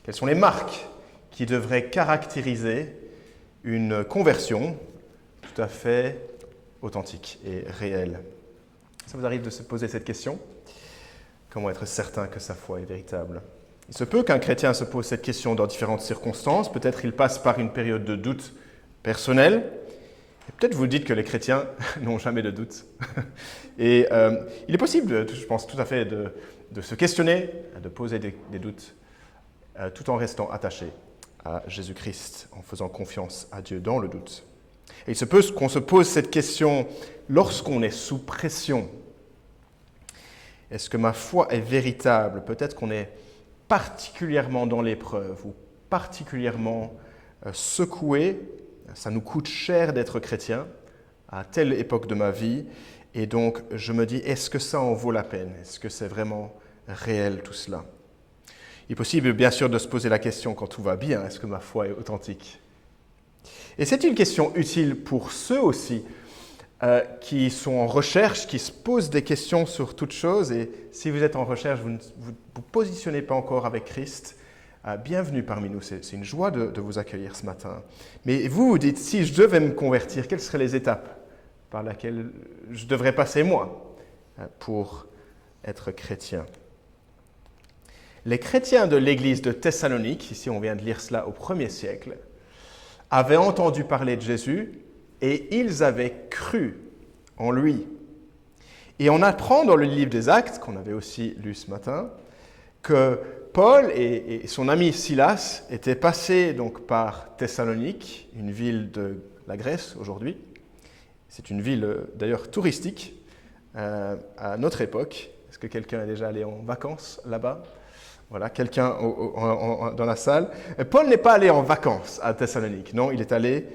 Quelles sont les marques qui devraient caractériser une conversion tout à fait authentique et réelle? Ça vous arrive de se poser cette question? Comment être certain que sa foi est véritable? Il se peut qu'un chrétien se pose cette question dans différentes circonstances. Peut-être il passe par une période de doute personnel. Et peut-être vous dites que les chrétiens n'ont jamais de doute. Et il est possible, je pense tout à fait, de se questionner, de poser des doutes, tout en restant attaché à Jésus-Christ, en faisant confiance à Dieu dans le doute. Et il se peut qu'on se pose cette question lorsqu'on est sous pression. Est-ce que ma foi est véritable? Peut-être qu'on est particulièrement dans l'épreuve ou particulièrement secoué. Ça nous coûte cher d'être chrétien à telle époque de ma vie. Et donc, je me dis, est-ce que ça en vaut la peine? Est-ce que c'est vraiment réel tout cela? Il est possible, bien sûr, de se poser la question quand tout va bien. Est-ce que ma foi est authentique? Et c'est une question utile pour ceux aussi qui sont en recherche, qui se posent des questions sur toute chose. Et si vous êtes en recherche, vous ne vous positionnez pas encore avec Christ, bienvenue parmi nous. C'est une joie de vous accueillir ce matin. Mais vous vous dites, si je devais me convertir, quelles seraient les étapes par lesquelles je devrais passer moi pour être chrétien? Les chrétiens de l'église de Thessalonique, ici on vient de lire cela au 1er siècle, avaient entendu parler de Jésus et ils avaient cru en lui. Et on apprend dans le livre des Actes, qu'on avait aussi lu ce matin, que Paul et son ami Silas étaient passés donc par Thessalonique, une ville de la Grèce aujourd'hui. C'est une ville d'ailleurs touristique à notre époque. Est-ce que quelqu'un est déjà allé en vacances là-bas? Voilà, quelqu'un dans la salle. Paul n'est pas allé en vacances à Thessalonique. Non, il est allé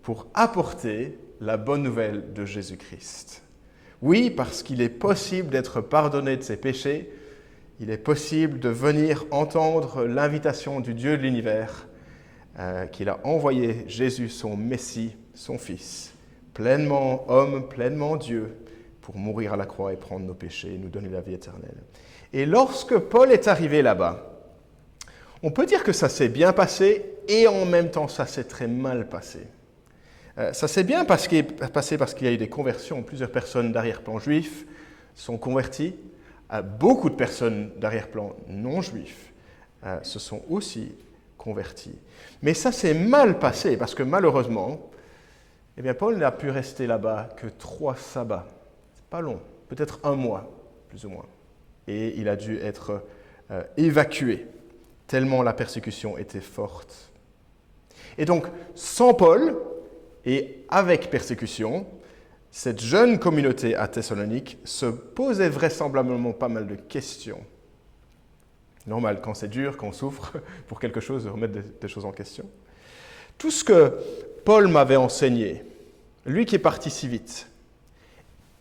pour apporter la bonne nouvelle de Jésus-Christ. Oui, parce qu'il est possible d'être pardonné de ses péchés. Il est possible de venir entendre l'invitation du Dieu de l'univers qu'il a envoyé Jésus, son Messie, son Fils, pleinement homme, pleinement Dieu, pour mourir à la croix et prendre nos péchés et nous donner la vie éternelle. Et lorsque Paul est arrivé là-bas, on peut dire que ça s'est bien passé et en même temps ça s'est très mal passé. Ça s'est bien passé parce qu'il y a eu des conversions. Plusieurs personnes d'arrière-plan juifs sont converties. Beaucoup de personnes d'arrière-plan non juifs se sont aussi converties. Mais ça s'est mal passé parce que malheureusement, eh bien, Paul n'a pu rester là-bas que 3 sabbats. C'est pas long, peut-être 1 mois, plus ou moins. Et il a dû être évacué, tellement la persécution était forte. Et donc, sans Paul et avec persécution, cette jeune communauté à Thessalonique se posait vraisemblablement pas mal de questions. Normal, quand c'est dur, quand on souffre pour quelque chose, de remettre des choses en question. Tout ce que Paul m'avait enseigné, lui qui est parti si vite,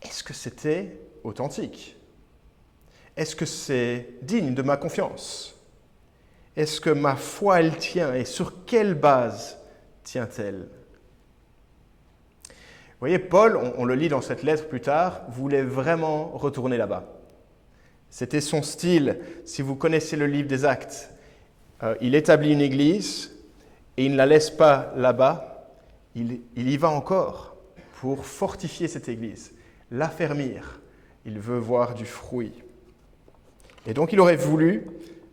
est-ce que c'était authentique? Est-ce que c'est digne de ma confiance? Est-ce que ma foi, elle tient? Et sur quelle base tient-elle? Vous voyez, Paul, on le lit dans cette lettre plus tard, voulait vraiment retourner là-bas. C'était son style. Si vous connaissez le livre des Actes, il établit une église et il ne la laisse pas là-bas. Il y va encore pour fortifier cette église, l'affermir. Il veut voir du fruit. Et donc, il aurait voulu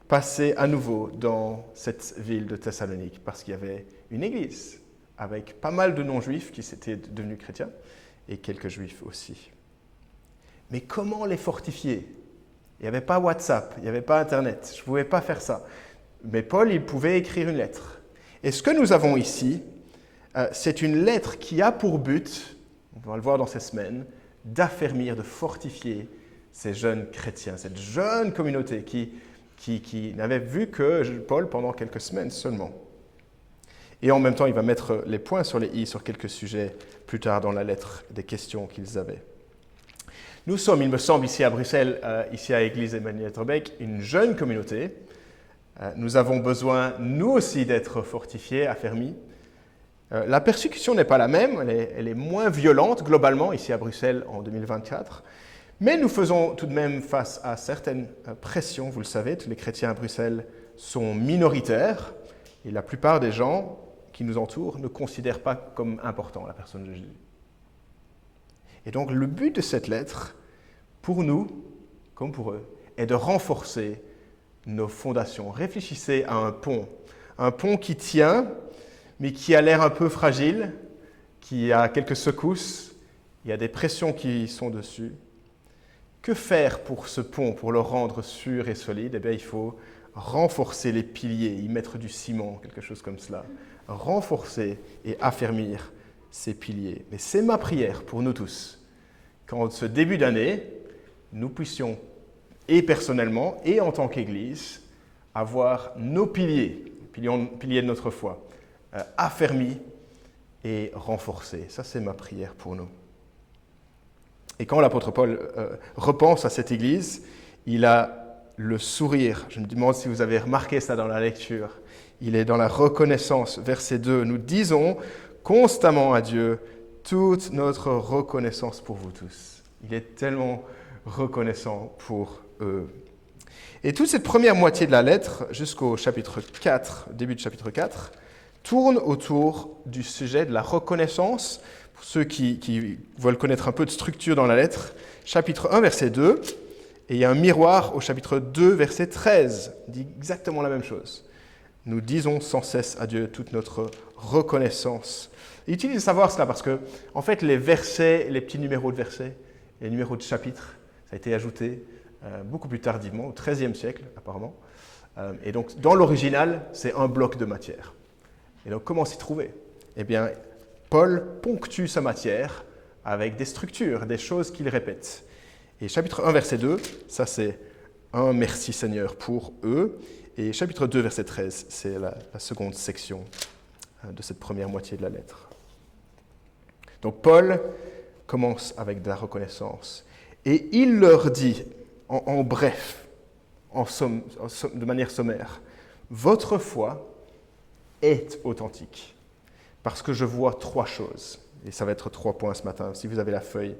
passer à nouveau dans cette ville de Thessalonique parce qu'il y avait une église avec pas mal de non-juifs qui s'étaient devenus chrétiens et quelques juifs aussi. Mais comment les fortifier? Il n'y avait pas WhatsApp, il n'y avait pas Internet, je ne pouvais pas faire ça. Mais Paul, il pouvait écrire une lettre. Et ce que nous avons ici, c'est une lettre qui a pour but, on va le voir dans ces semaines, d'affermir, de fortifier ces jeunes chrétiens, cette jeune communauté qui n'avait vu que Paul pendant quelques semaines seulement. Et en même temps, il va mettre les points sur les i sur quelques sujets plus tard dans la lettre, des questions qu'ils avaient. Nous sommes, il me semble, ici à Bruxelles, ici à Église Emmanuel Trebeck, une jeune communauté. Nous avons besoin, nous aussi, d'être fortifiés, affermis. La persécution n'est pas la même, elle est moins violente globalement ici à Bruxelles en 2024. Mais nous faisons tout de même face à certaines pressions, vous le savez, tous les chrétiens à Bruxelles sont minoritaires et la plupart des gens qui nous entourent ne considèrent pas comme important la personne de Jésus. Et donc le but de cette lettre, pour nous, comme pour eux, est de renforcer nos fondations. Réfléchissez à un pont qui tient, mais qui a l'air un peu fragile, qui a quelques secousses, il y a des pressions qui sont dessus. Que faire pour ce pont, pour le rendre sûr et solide ? Eh bien, il faut renforcer les piliers, y mettre du ciment, quelque chose comme cela. Renforcer et affermir ces piliers. Mais c'est ma prière pour nous tous, qu'en ce début d'année, nous puissions, et personnellement, et en tant qu'Église, avoir nos piliers de notre foi, affermis et renforcés. Ça, c'est ma prière pour nous. Et quand l'apôtre Paul repense à cette Église, il a le sourire. Je me demande si vous avez remarqué ça dans la lecture. Il est dans la reconnaissance. Verset 2, nous disons constamment à Dieu toute notre reconnaissance pour vous tous. Il est tellement reconnaissant pour eux. Et toute cette première moitié de la lettre, jusqu'au chapitre 4, début du chapitre 4, tourne autour du sujet de la reconnaissance. Pour ceux qui veulent connaître un peu de structure dans la lettre, chapitre 1, verset 2, et il y a un miroir au chapitre 2, verset 13, il dit exactement la même chose. Nous disons sans cesse à Dieu toute notre reconnaissance. Il est utile de savoir cela parce que, en fait, les versets, les petits numéros de versets, les numéros de chapitres, ça a été ajouté beaucoup plus tardivement, au XIIIe siècle apparemment. Et donc, dans l'original, c'est un bloc de matière. Et donc, comment s'y trouver ? Eh bien, Paul ponctue sa matière avec des structures, des choses qu'il répète. Et chapitre 1, verset 2, ça c'est un merci Seigneur pour eux. Et chapitre 2, verset 13, c'est la seconde section de cette première moitié de la lettre. Donc Paul commence avec de la reconnaissance. Et il leur dit, en bref, de manière sommaire, votre foi est authentique. Parce que je vois 3 choses. Et ça va être 3 points ce matin. Si vous avez la feuille,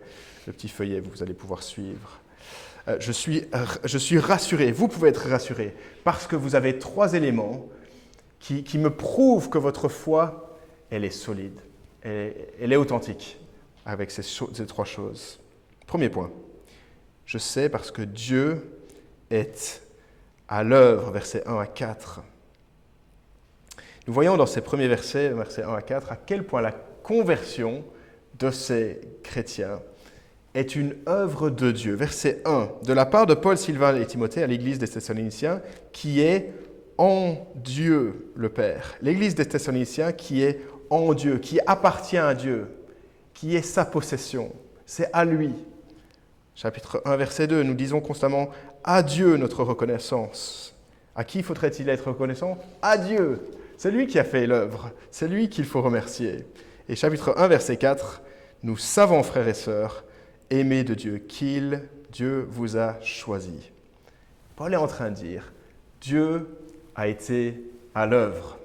le petit feuillet, vous allez pouvoir suivre. Je suis rassuré, vous pouvez être rassuré, parce que vous avez 3 éléments qui me prouvent que votre foi, elle est solide, elle est authentique avec ces 3 choses. Premier point, je sais parce que Dieu est à l'œuvre, versets 1 à 4. Nous voyons dans ces premiers versets 1 à 4, à quel point la conversion de ces chrétiens est une œuvre de Dieu. Verset 1, de la part de Paul, Sylvain et Timothée à l'église des Thessaloniciens, qui est en Dieu le Père. L'église des Thessaloniciens qui est en Dieu, qui appartient à Dieu, qui est sa possession. C'est à lui. Chapitre 1, verset 2, nous disons constamment « À Dieu notre reconnaissance ». À qui faudrait-il être reconnaissant ? À Dieu. C'est lui qui a fait l'œuvre. C'est lui qu'il faut remercier. Et chapitre 1, verset 4, nous savons, frères et sœurs, aimés de Dieu, Dieu vous a choisis. Paul est en train de dire, Dieu a été à l'œuvre.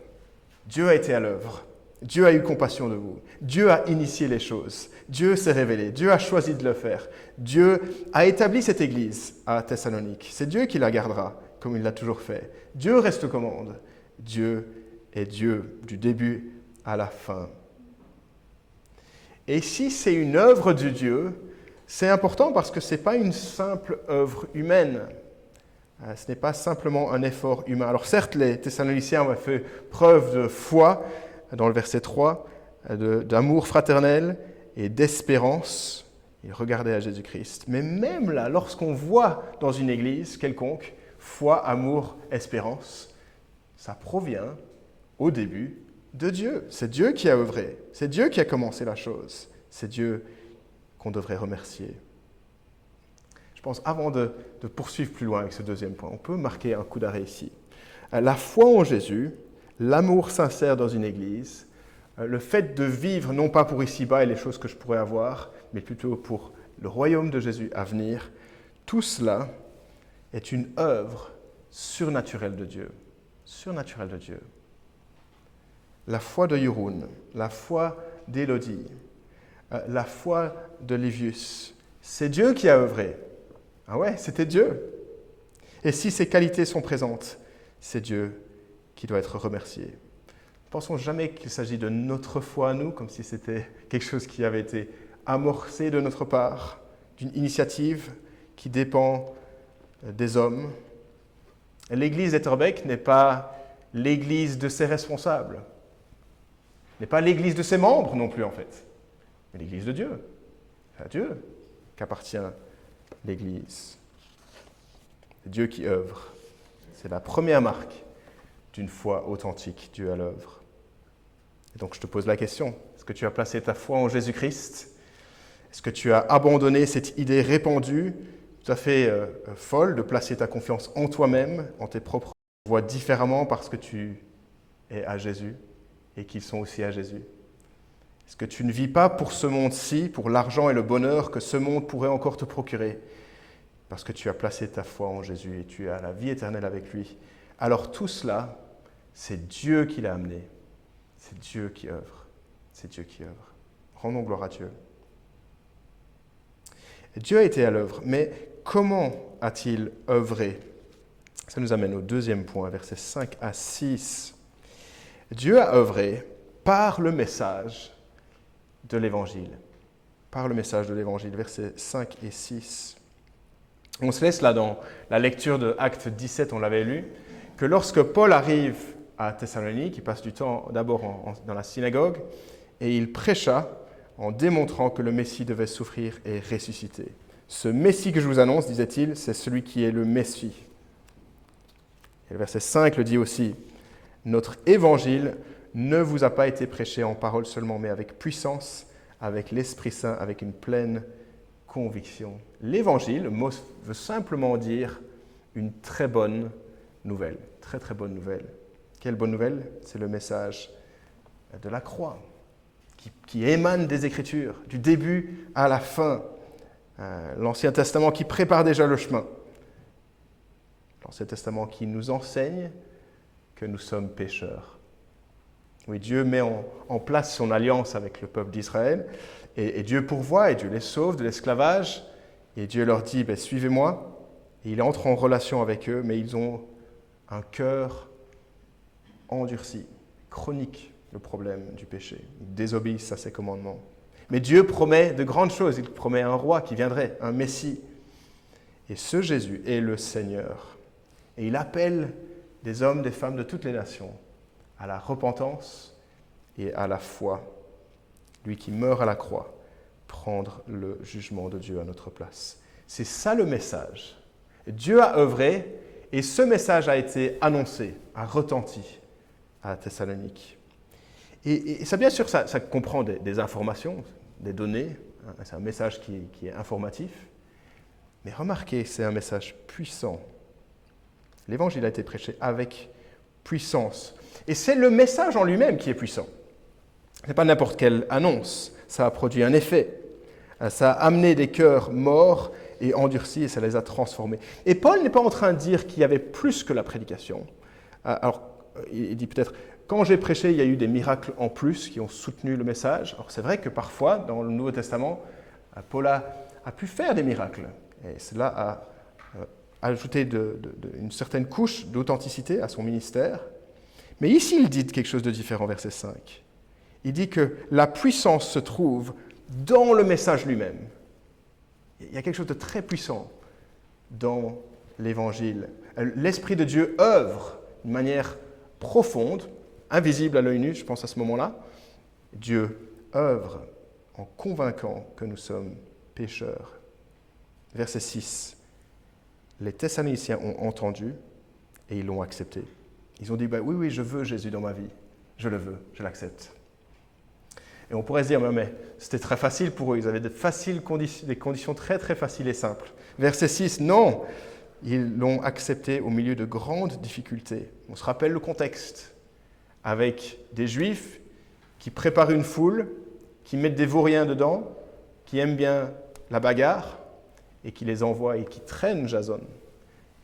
Dieu a été à l'œuvre. Dieu a eu compassion de vous. Dieu a initié les choses. Dieu s'est révélé. Dieu a choisi de le faire. Dieu a établi cette église à Thessalonique. C'est Dieu qui la gardera, comme il l'a toujours fait. Dieu reste aux commandes. Dieu est Dieu du début à la fin. Et si c'est une œuvre de Dieu, c'est important parce que ce n'est pas une simple œuvre humaine. Ce n'est pas simplement un effort humain. Alors certes, les Thessaloniciens ont fait preuve de foi, dans le verset 3, d'amour fraternel et d'espérance. Ils regardaient à Jésus-Christ. Mais même là, lorsqu'on voit dans une église quelconque, foi, amour, espérance, ça provient au début de Dieu. C'est Dieu qui a œuvré. C'est Dieu qui a commencé la chose. C'est Dieu qu'on devrait remercier. Je pense, avant de poursuivre plus loin avec ce deuxième point, on peut marquer un coup d'arrêt ici. La foi en Jésus, l'amour sincère dans une église, le fait de vivre non pas pour ici-bas et les choses que je pourrais avoir, mais plutôt pour le royaume de Jésus à venir, tout cela est une œuvre surnaturelle de Dieu. Surnaturelle de Dieu. La foi de Jeroen, la foi d'Élodie, la foi de Livius, c'est Dieu qui a œuvré. Ah ouais, c'était Dieu. Et si ces qualités sont présentes, c'est Dieu qui doit être remercié. Ne pensons jamais qu'il s'agit de notre foi à nous, comme si c'était quelque chose qui avait été amorcé de notre part, d'une initiative qui dépend des hommes. L'église d'Etterbeek n'est pas l'église de ses responsables, n'est pas l'église de ses membres non plus en fait, mais l'église de Dieu. C'est à Dieu qu'appartient l'église. C'est Dieu qui œuvre. C'est la première marque d'une foi authentique, Dieu à l'œuvre. Et donc je te pose la question, est-ce que tu as placé ta foi en Jésus-Christ ? Est-ce que tu as abandonné cette idée répandue, tout à fait folle, de placer ta confiance en toi-même, en tes propres voies différemment parce que tu es à Jésus et qu'ils sont aussi à Jésus ? Est-ce que tu ne vis pas pour ce monde-ci, pour l'argent et le bonheur que ce monde pourrait encore te procurer, parce que tu as placé ta foi en Jésus et tu as la vie éternelle avec lui? Alors tout cela, c'est Dieu qui l'a amené. C'est Dieu qui œuvre. C'est Dieu qui œuvre. Rendons gloire à Dieu. Et Dieu a été à l'œuvre, mais comment a-t-il œuvré ? Ça nous amène au deuxième point, versets 5 à 6. Dieu a œuvré par le message de l'Évangile. Par le message de l'Évangile, versets 5 et 6. On se laisse là dans la lecture de Actes 17, on l'avait lu, que lorsque Paul arrive à Thessalonique, il passe du temps d'abord dans la synagogue, et il prêcha en démontrant que le Messie devait souffrir et ressusciter. Ce Messie que je vous annonce, disait-il, c'est celui qui est le Messie. Et le verset 5 le dit aussi, « Notre évangile ne vous a pas été prêché en parole seulement, mais avec puissance, avec l'Esprit Saint, avec une pleine conviction. » L'évangile, le mot veut simplement dire une très bonne nouvelle. Très très bonne nouvelle. Quelle bonne nouvelle ? C'est le message de la croix, qui émane des Écritures, du début à la fin. L'Ancien Testament qui prépare déjà le chemin. L'Ancien Testament qui nous enseigne que nous sommes pécheurs. Oui, Dieu met en place son alliance avec le peuple d'Israël, et Dieu pourvoit, et Dieu les sauve de l'esclavage, et Dieu leur dit, suivez-moi, et il entre en relation avec eux, mais ils ont un cœur endurci, chronique, le problème du péché. Ils désobéissent à ses commandements. Mais Dieu promet de grandes choses. Il promet un roi qui viendrait, un Messie. Et ce Jésus est le Seigneur. Et il appelle des hommes, des femmes de toutes les nations à la repentance et à la foi. Lui qui meurt à la croix, prendre le jugement de Dieu à notre place. C'est ça le message. Dieu a œuvré et ce message a été annoncé, a retenti à Thessalonique. Et ça, bien sûr, ça comprend des informations, des données. C'est un message qui est informatif. Mais remarquez, c'est un message puissant. L'évangile a été prêché avec puissance. Et c'est le message en lui-même qui est puissant. Ce n'est pas n'importe quelle annonce. Ça a produit un effet. Ça a amené des cœurs morts et endurcis et ça les a transformés. Et Paul n'est pas en train de dire qu'il y avait plus que la prédication. Alors, il dit peut-être, quand j'ai prêché, il y a eu des miracles en plus qui ont soutenu le message. Alors c'est vrai que parfois, dans le Nouveau Testament, Paul a pu faire des miracles. Et cela a ajouté une certaine couche d'authenticité à son ministère. Mais ici, il dit quelque chose de différent, verset 5. Il dit que la puissance se trouve dans le message lui-même. Il y a quelque chose de très puissant dans l'Évangile. L'Esprit de Dieu œuvre d'une manière profonde, invisible à l'œil nu, je pense à ce moment-là. Dieu œuvre en convainquant que nous sommes pécheurs. Verset 6. Les Thessaloniciens ont entendu et ils l'ont accepté. Ils ont dit, oui, je veux Jésus dans ma vie. Je le veux, je l'accepte. Et on pourrait se dire, mais c'était très facile pour eux. Ils avaient des conditions très, très faciles et simples. Verset 6, non, ils l'ont accepté au milieu de grandes difficultés. On se rappelle le contexte, avec des Juifs qui préparent une foule, qui mettent des vauriens dedans, qui aiment bien la bagarre, et qui les envoient et qui traînent Jason.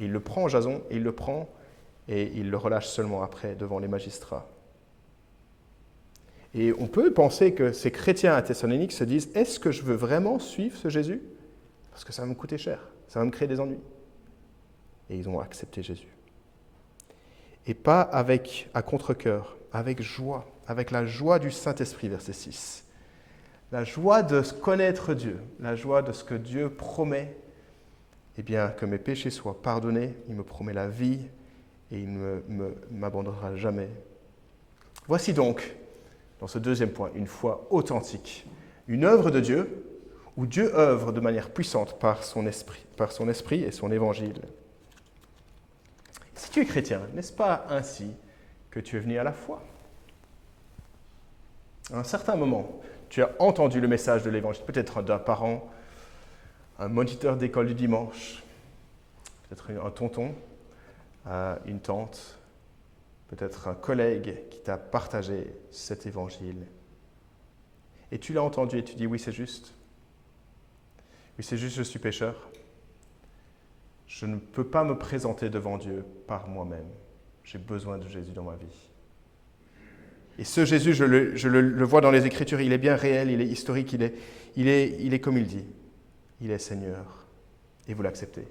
Il le prend, Jason, et il le prend, et il le relâche seulement après devant les magistrats. Et on peut penser que ces chrétiens à Thessalonique se disent « Est-ce que je veux vraiment suivre ce Jésus ? Parce que ça va me coûter cher, ça va me créer des ennuis. » Et ils ont accepté Jésus. et pas à contre-cœur, avec joie, avec la joie du Saint-Esprit, verset 6. La joie de connaître Dieu, la joie de ce que Dieu promet, eh bien, que mes péchés soient pardonnés, il me promet la vie et il ne m'abandonnera jamais. Voici donc, dans ce deuxième point, une foi authentique, une œuvre de Dieu, où Dieu œuvre de manière puissante par son esprit et son évangile. Si tu es chrétien, n'est-ce pas ainsi que tu es venu à la foi? À un certain moment, tu as entendu le message de l'évangile, peut-être d'un parent, un moniteur d'école du dimanche, peut-être un tonton, une tante, peut-être un collègue qui t'a partagé cet évangile. Et tu l'as entendu et tu dis, oui, c'est juste. Oui, c'est juste, je suis pécheur. Je ne peux pas me présenter devant Dieu par moi-même. J'ai besoin de Jésus dans ma vie. Et ce Jésus, je le vois dans les Écritures, il est bien réel, il est historique, il est comme il dit. Il est Seigneur. Et vous l'acceptez.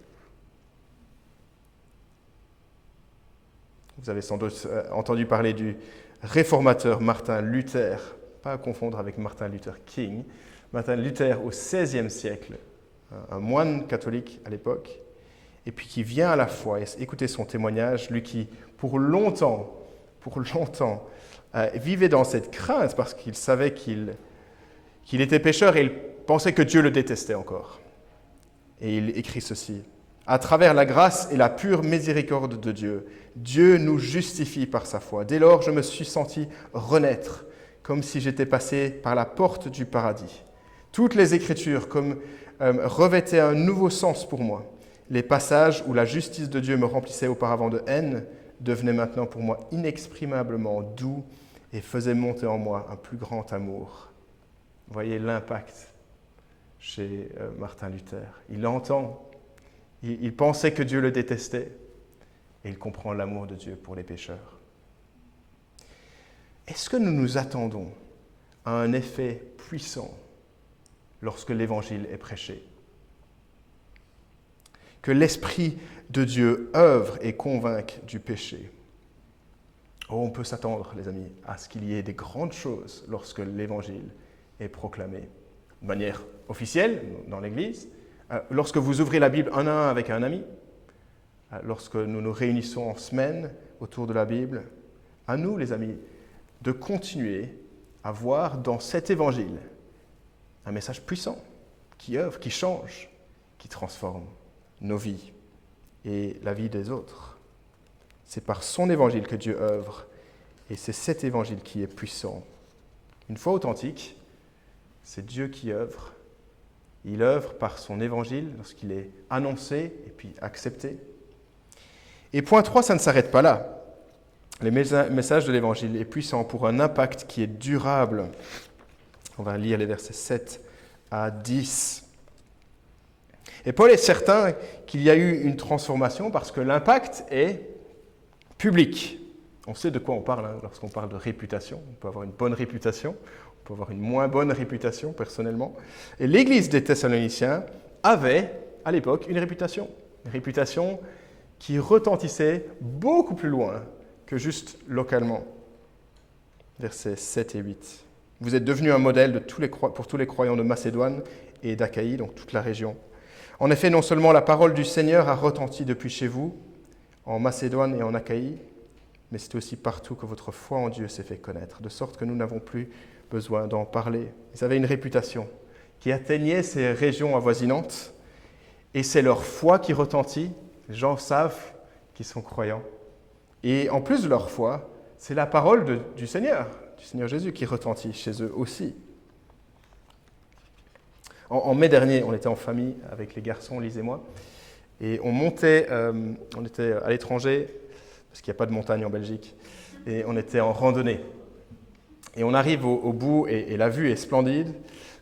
Vous avez sans doute entendu parler du réformateur Martin Luther, pas à confondre avec Martin Luther King. Martin Luther au XVIe siècle, un moine catholique à l'époque, et puis qui vient à la foi. Écoutez son témoignage, lui qui pour longtemps, vivait dans cette crainte parce qu'il savait qu'il était pécheur et il pensait que Dieu le détestait encore. Et il écrit ceci. À travers la grâce et la pure miséricorde de Dieu, Dieu nous justifie par sa foi. Dès lors, je me suis senti renaître, comme si j'étais passé par la porte du paradis. Toutes les Écritures revêtaient un nouveau sens pour moi. Les passages où la justice de Dieu me remplissait auparavant de haine devenaient maintenant pour moi inexprimablement doux et faisaient monter en moi un plus grand amour. Vous voyez l'impact chez Martin Luther. Il entend, il pensait que Dieu le détestait et il comprend l'amour de Dieu pour les pécheurs. Est-ce que nous nous attendons à un effet puissant lorsque l'Évangile est prêché? Que l'Esprit de Dieu œuvre et convainque du péché. Oh, on peut s'attendre, les amis, à ce qu'il y ait des grandes choses lorsque l'Évangile est proclamé. De manière officielle, dans l'Église, lorsque vous ouvrez la Bible un à un avec un ami, lorsque nous nous réunissons en semaine autour de la Bible, à nous, les amis, de continuer à voir dans cet Évangile un message puissant qui œuvre, qui change, qui transforme nos vies et la vie des autres. C'est par son évangile que Dieu œuvre et c'est cet évangile qui est puissant. Une foi authentique, c'est Dieu qui œuvre. Il œuvre par son évangile lorsqu'il est annoncé et puis accepté. Et point 3, ça ne s'arrête pas là. Le message de l'évangile est puissant pour un impact qui est durable. On va lire les versets 7 à 10. Et Paul est certain qu'il y a eu une transformation parce que l'impact est public. On sait de quoi on parle lorsqu'on parle de réputation. On peut avoir une bonne réputation, on peut avoir une moins bonne réputation personnellement. Et l'église des Thessaloniciens avait à l'époque une réputation qui retentissait beaucoup plus loin que juste localement. Versets 7 et 8. Vous êtes devenus un modèle pour tous les croyants de Macédoine et d'Achaïe, donc toute la région. En effet, non seulement la parole du Seigneur a retenti depuis chez vous, en Macédoine et en Achaïe, mais c'est aussi partout que votre foi en Dieu s'est fait connaître, de sorte que nous n'avons plus besoin d'en parler. Ils avaient une réputation qui atteignait ces régions avoisinantes, et c'est leur foi qui retentit. Les gens savent qu'ils sont croyants. Et en plus de leur foi, c'est la parole du Seigneur Jésus qui retentit chez eux aussi. En mai dernier, on était en famille avec les garçons, Lise et moi, et on était à l'étranger, parce qu'il n'y a pas de montagne en Belgique, et on était en randonnée. Et on arrive au bout, et la vue est splendide,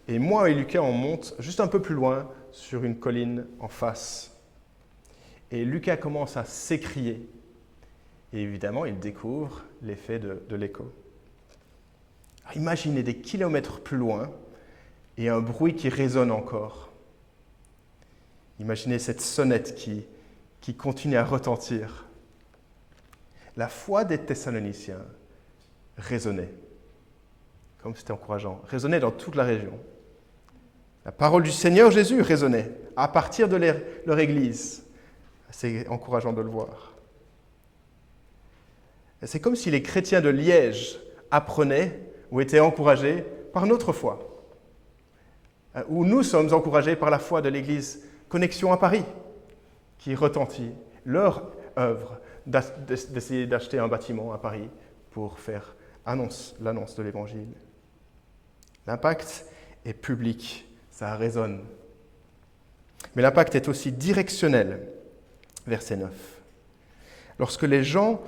et moi et Lucas, on monte juste un peu plus loin, sur une colline en face. Et Lucas commence à s'écrier, et évidemment, il découvre l'effet de l'écho. Alors, imaginez des kilomètres plus loin, et un bruit qui résonne encore. Imaginez cette sonnette qui continue à retentir. La foi des Thessaloniciens résonnait, comme c'était encourageant, résonnait dans toute la région. La parole du Seigneur Jésus résonnait à partir de leur Église. C'est encourageant de le voir. Et c'est comme si les chrétiens de Liège apprenaient ou étaient encouragés par notre foi, ou nous sommes encouragés par la foi de l'Église Connexion à Paris, qui retentit leur œuvre d'essayer d'acheter un bâtiment à Paris pour faire l'annonce de l'Évangile. L'impact est public, ça résonne. Mais l'impact est aussi directionnel. Verset 9. Lorsque les gens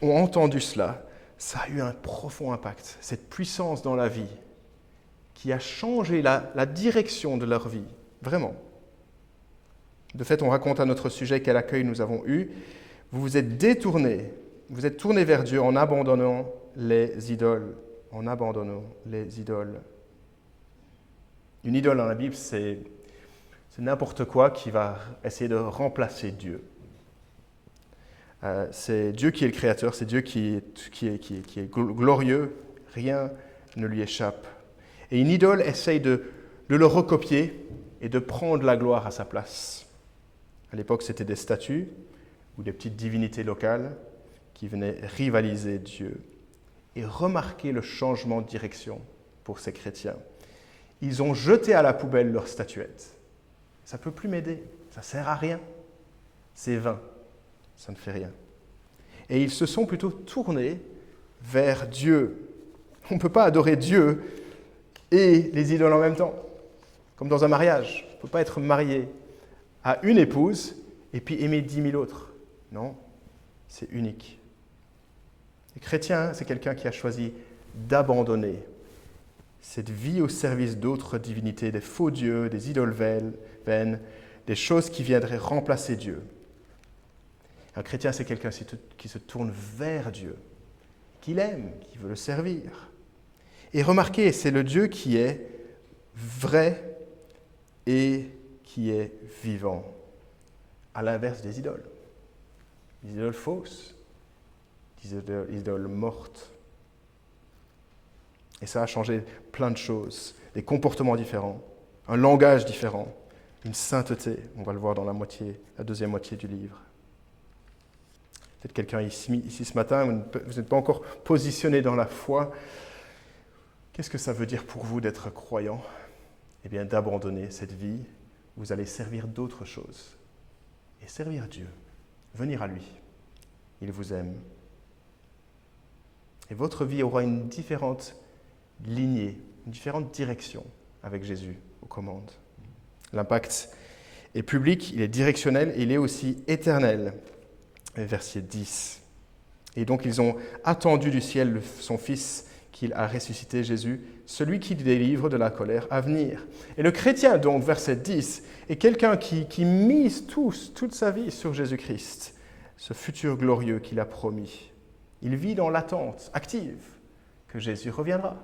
ont entendu cela, ça a eu un profond impact. Cette puissance dans la vie qui a changé la direction de leur vie, vraiment. De fait, on raconte à notre sujet quel accueil nous avons eu. Vous vous êtes détournés, vous êtes tournés vers Dieu en abandonnant les idoles. En abandonnant les idoles. Une idole dans la Bible, c'est n'importe quoi qui va essayer de remplacer Dieu. C'est Dieu qui est le créateur, c'est Dieu qui est glorieux, rien ne lui échappe. Et une idole essaye de le recopier et de prendre la gloire à sa place. À l'époque, c'était des statues ou des petites divinités locales qui venaient rivaliser Dieu. Et remarquez le changement de direction pour ces chrétiens. Ils ont jeté à la poubelle leurs statuettes. Ça ne peut plus m'aider, ça ne sert à rien. C'est vain, ça ne fait rien. Et ils se sont plutôt tournés vers Dieu. On ne peut pas adorer Dieu et les idoles en même temps. Comme dans un mariage, on ne peut pas être marié à une épouse et puis aimer 10 000 autres. Non, c'est unique. Le chrétien, c'est quelqu'un qui a choisi d'abandonner cette vie au service d'autres divinités, des faux dieux, des idoles vaines, des choses qui viendraient remplacer Dieu. Un chrétien, c'est quelqu'un qui se tourne vers Dieu, qu'il aime, qui veut le servir. Et remarquez, c'est le Dieu qui est vrai et qui est vivant, à l'inverse des idoles. Des idoles fausses, des idoles mortes. Et ça a changé plein de choses, des comportements différents, un langage différent, une sainteté. On va le voir dans la deuxième moitié du livre. Peut-être quelqu'un ici ce matin, vous n'êtes pas encore positionné dans la foi. Qu'est-ce que ça veut dire pour vous d'être croyant ? Eh bien, d'abandonner cette vie, vous allez servir d'autres choses. Et servir Dieu, venir à lui. Il vous aime. Et votre vie aura une différente lignée, une différente direction avec Jésus aux commandes. L'impact est public, il est directionnel et il est aussi éternel. Verset 10. Et donc ils ont attendu du ciel son Fils qu'il a ressuscité, Jésus, celui qui délivre de la colère à venir. Et le chrétien, donc, verset 10, est quelqu'un qui mise toute sa vie sur Jésus-Christ, ce futur glorieux qu'il a promis. Il vit dans l'attente active que Jésus reviendra.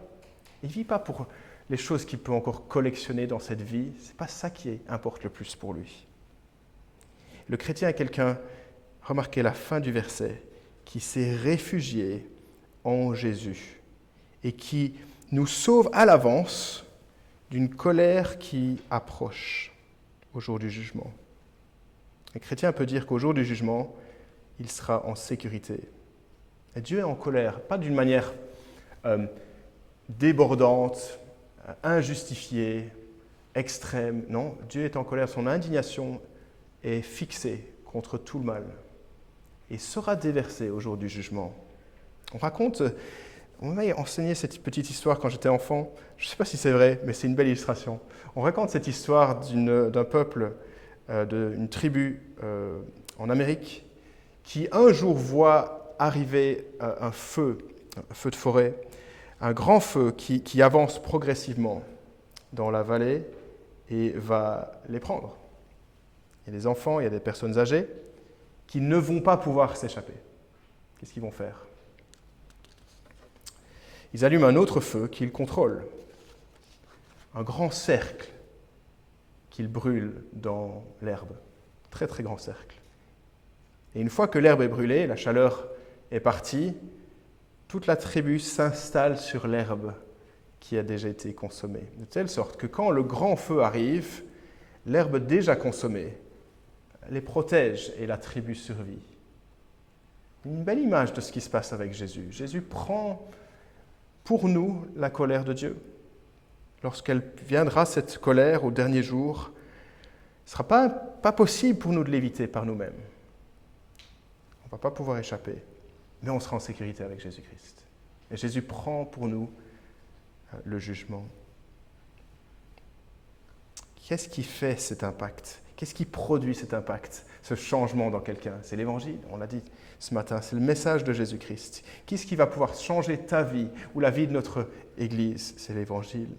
Il ne vit pas pour les choses qu'il peut encore collectionner dans cette vie. Ce n'est pas ça qui importe le plus pour lui. Le chrétien est quelqu'un, remarquez la fin du verset, qui s'est réfugié en Jésus et qui nous sauve à l'avance d'une colère qui approche au jour du jugement. Un chrétien peut dire qu'au jour du jugement, il sera en sécurité. Et Dieu est en colère, pas d'une manière débordante, injustifiée, extrême. Non, Dieu est en colère. Son indignation est fixée contre tout le mal et sera déversée au jour du jugement. On m'a enseigné cette petite histoire quand j'étais enfant. Je ne sais pas si c'est vrai, mais c'est une belle illustration. On raconte cette histoire d'un peuple, d'une tribu en Amérique, qui un jour voit arriver un feu de forêt, un grand feu qui avance progressivement dans la vallée et va les prendre. Il y a des enfants, il y a des personnes âgées qui ne vont pas pouvoir s'échapper. Qu'est-ce qu'ils vont faire ? Ils allument un autre feu qu'ils contrôlent, un grand cercle qu'ils brûlent dans l'herbe, très très grand cercle. Et une fois que l'herbe est brûlée, la chaleur est parti, toute la tribu s'installe sur l'herbe qui a déjà été consommée. De telle sorte que quand le grand feu arrive, l'herbe déjà consommée les protège et la tribu survit. Une belle image de ce qui se passe avec Jésus. Jésus prend pour nous la colère de Dieu. Lorsqu'elle viendra, cette colère, au dernier jour, ce ne sera pas possible pour nous de l'éviter par nous-mêmes. On ne va pas pouvoir échapper, mais on sera en sécurité avec Jésus-Christ. Et Jésus prend pour nous le jugement. Qu'est-ce qui fait cet impact ? Qu'est-ce qui produit cet impact, ce changement dans quelqu'un ? C'est l'Évangile, on l'a dit ce matin, c'est le message de Jésus-Christ. Qu'est-ce qui va pouvoir changer ta vie ou la vie de notre Église ? C'est l'Évangile.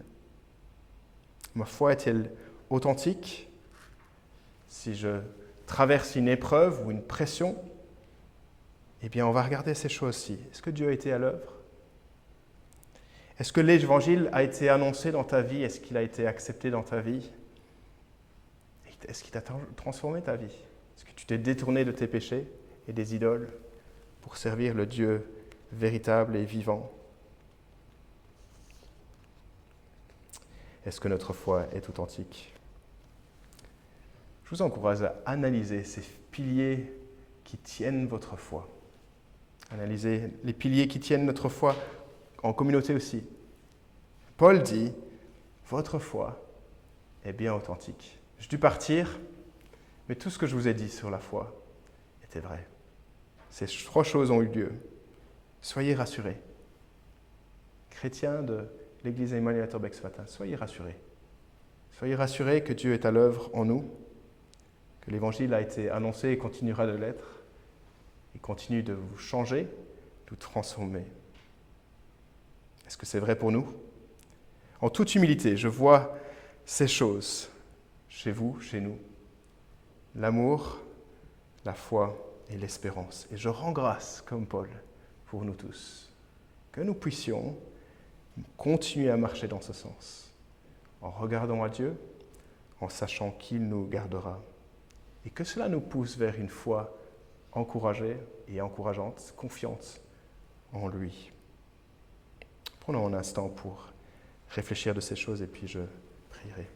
Ma foi est-elle authentique ? Si je traverse une épreuve ou une pression, eh bien on va regarder ces choses-ci. Est-ce que Dieu a été à l'œuvre ? Est-ce que l'Évangile a été annoncé dans ta vie ? Est-ce qu'il a été accepté dans ta vie ? Est-ce qu'il t'a transformé ta vie ? Est-ce que tu t'es détourné de tes péchés et des idoles pour servir le Dieu véritable et vivant ? Est-ce que notre foi est authentique ? Je vous encourage à analyser ces piliers qui tiennent votre foi. Analysez les piliers qui tiennent notre foi en communauté aussi. Paul dit, votre foi est bien authentique. J'ai dû partir, mais tout ce que je vous ai dit sur la foi était vrai. Ces 3 choses ont eu lieu. Soyez rassurés. Chrétiens de l'Église Emmanuel à Torbeck ce matin, soyez rassurés. Soyez rassurés que Dieu est à l'œuvre en nous, que l'Évangile a été annoncé et continuera de l'être, et continue de vous changer, de vous transformer. Est-ce que c'est vrai pour nous ? En toute humilité, je vois ces choses chez vous, chez nous. L'amour, la foi et l'espérance. Et je rends grâce, comme Paul, pour nous tous, que nous puissions continuer à marcher dans ce sens, en regardant à Dieu, en sachant qu'il nous gardera, et que cela nous pousse vers une foi encouragée et encourageante, confiante en lui. Prenons un instant pour réfléchir de ces choses et puis je prierai.